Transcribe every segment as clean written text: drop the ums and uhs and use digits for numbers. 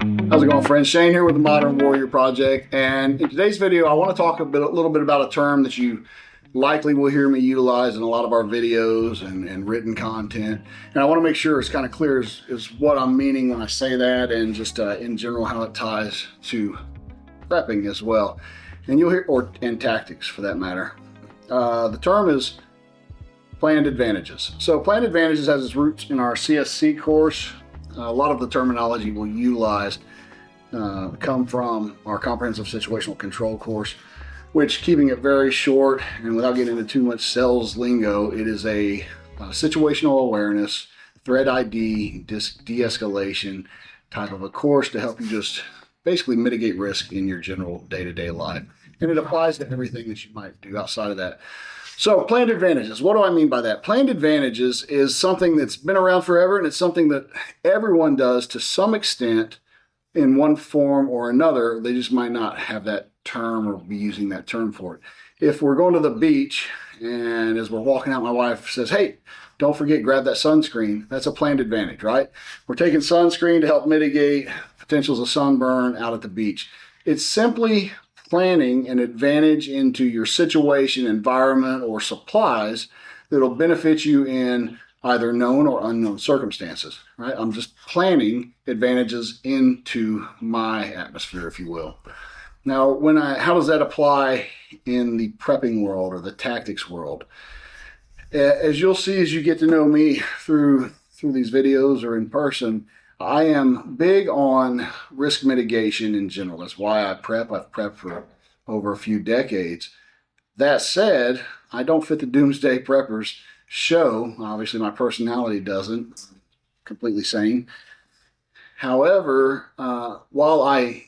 How's it going, friends? Shane here with the Modern Warrior Project, and in today's video I want to talk a little bit about a term that you likely will hear me utilize in a lot of our videos and written content, and I want to make sure it's kind of clear as what I'm meaning when I say that, and just in general how it ties to prepping as well, and you'll hear and tactics for that matter. The term is planned advantages. So planned advantages has its roots in our CSC course. A lot of the terminology we'll utilize come from our comprehensive situational control course, which, keeping it very short and without getting into too much sales lingo, it is a situational awareness, threat ID, de-escalation type of a course to help you just basically mitigate risk in your general day-to-day life. And it applies to everything that you might do outside of that. So planned advantages, what do I mean by that? Planned advantages is something that's been around forever, and it's something that everyone does to some extent in one form or another. They just might not have that term or be using that term for it. If we're going to the beach and as we're walking out, my wife says, "Hey, don't forget, grab that sunscreen." That's a planned advantage, right? We're taking sunscreen to help mitigate potentials of sunburn out at the beach. It's simply planning an advantage into your situation, environment, or supplies that'll benefit you in either known or unknown circumstances, right? I'm just planning advantages into my atmosphere, if you will. Now, how does that apply in the prepping world or the tactics world? As you'll see as you get to know me through these videos or in person, I am big on risk mitigation in general. That's why I prep. I've prepped for over a few decades. That said, I don't fit the doomsday preppers show. Obviously, my personality doesn't. Completely sane. However, while I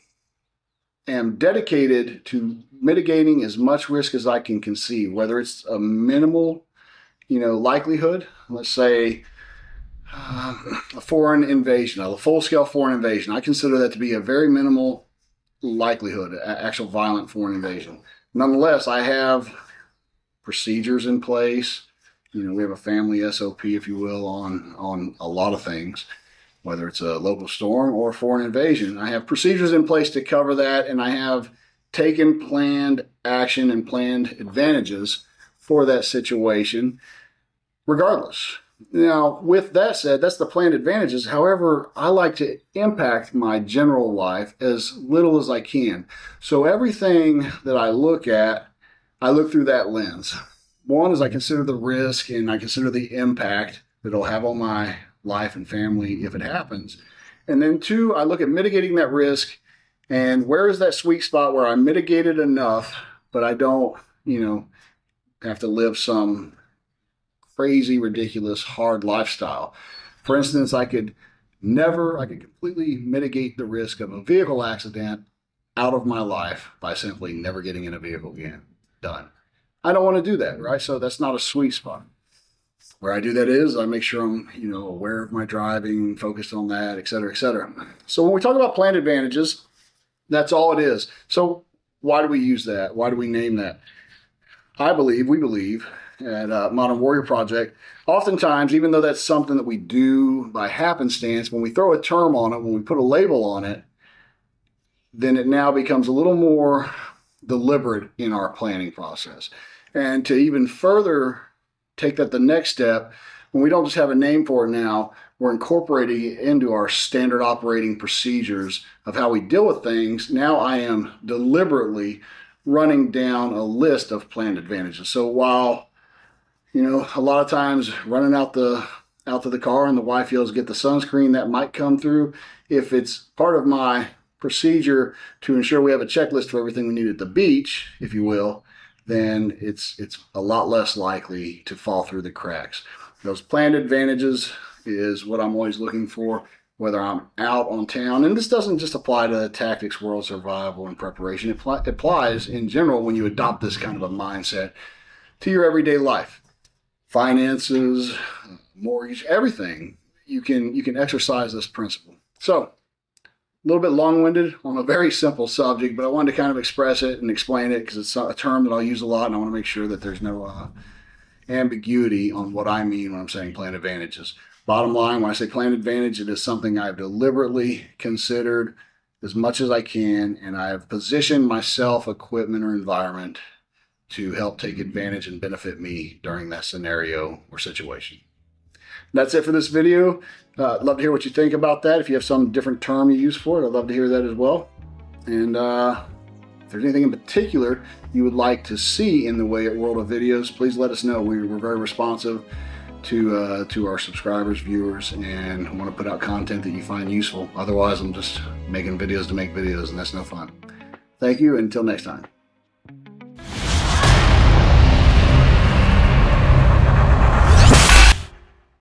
am dedicated to mitigating as much risk as I can conceive, whether it's a minimal, likelihood, let's say a foreign invasion, a full-scale foreign invasion. I consider that to be a very minimal likelihood, actual violent foreign invasion. Nonetheless, I have procedures in place. We have a family SOP, if you will, on a lot of things, whether it's a local storm or foreign invasion. I have procedures in place to cover that, and I have taken planned action and planned advantages for that situation, regardless. Now, with that said, that's the planned advantages. However, I like to impact my general life as little as I can. So everything that I look at, I look through that lens. One is I consider the risk and I consider the impact that it'll have on my life and family if it happens. And then two, I look at mitigating that risk and where is that sweet spot where I mitigated enough, but I don't, have to live some crazy, ridiculous, hard lifestyle. For instance, I could completely mitigate the risk of a vehicle accident out of my life by simply never getting in a vehicle again. Done. I don't want to do that, right? So that's not a sweet spot. Where I do that is I make sure I'm, aware of my driving, focused on that, et cetera, et cetera. So when we talk about planned advantages, that's all it is. So why do we use that? Why do we name that? We believe at Modern Warrior Project, oftentimes, even though that's something that we do by happenstance, when we throw a term on it, when we put a label on it, then it now becomes a little more deliberate in our planning process. And to even further take that the next step, when we don't just have a name for it now, we're incorporating it into our standard operating procedures of how we deal with things. Now I am deliberately running down a list of planned advantages. So while a lot of times running out to the car and the wife yells, "Get the sunscreen," that might come through. If it's part of my procedure to ensure we have a checklist for everything we need at the beach, if you will, then it's a lot less likely to fall through the cracks. Those planned advantages is what I'm always looking for, whether I'm out on town. And this doesn't just apply to tactics, world survival, and preparation. It applies in general when you adopt this kind of a mindset to your everyday life. Finances, mortgage, everything, you can exercise this principle. So, a little bit long-winded on a very simple subject, but I wanted to kind of express it and explain it because it's a term that I'll use a lot, and I want to make sure that there's no ambiguity on what I mean when I'm saying planned advantages. Bottom line, when I say planned advantage, it is something I've deliberately considered as much as I can, and I've positioned myself, equipment, or environment to help take advantage and benefit me during that scenario or situation. That's it for this video. Love to hear what you think about that. If you have some different term you use for it, I'd love to hear that as well. And if there's anything in particular you would like to see in the way at World of Videos, please let us know. We're very responsive to our subscribers, viewers, and want to put out content that you find useful. Otherwise, I'm just making videos to make videos, and that's no fun. Thank you, and until next time.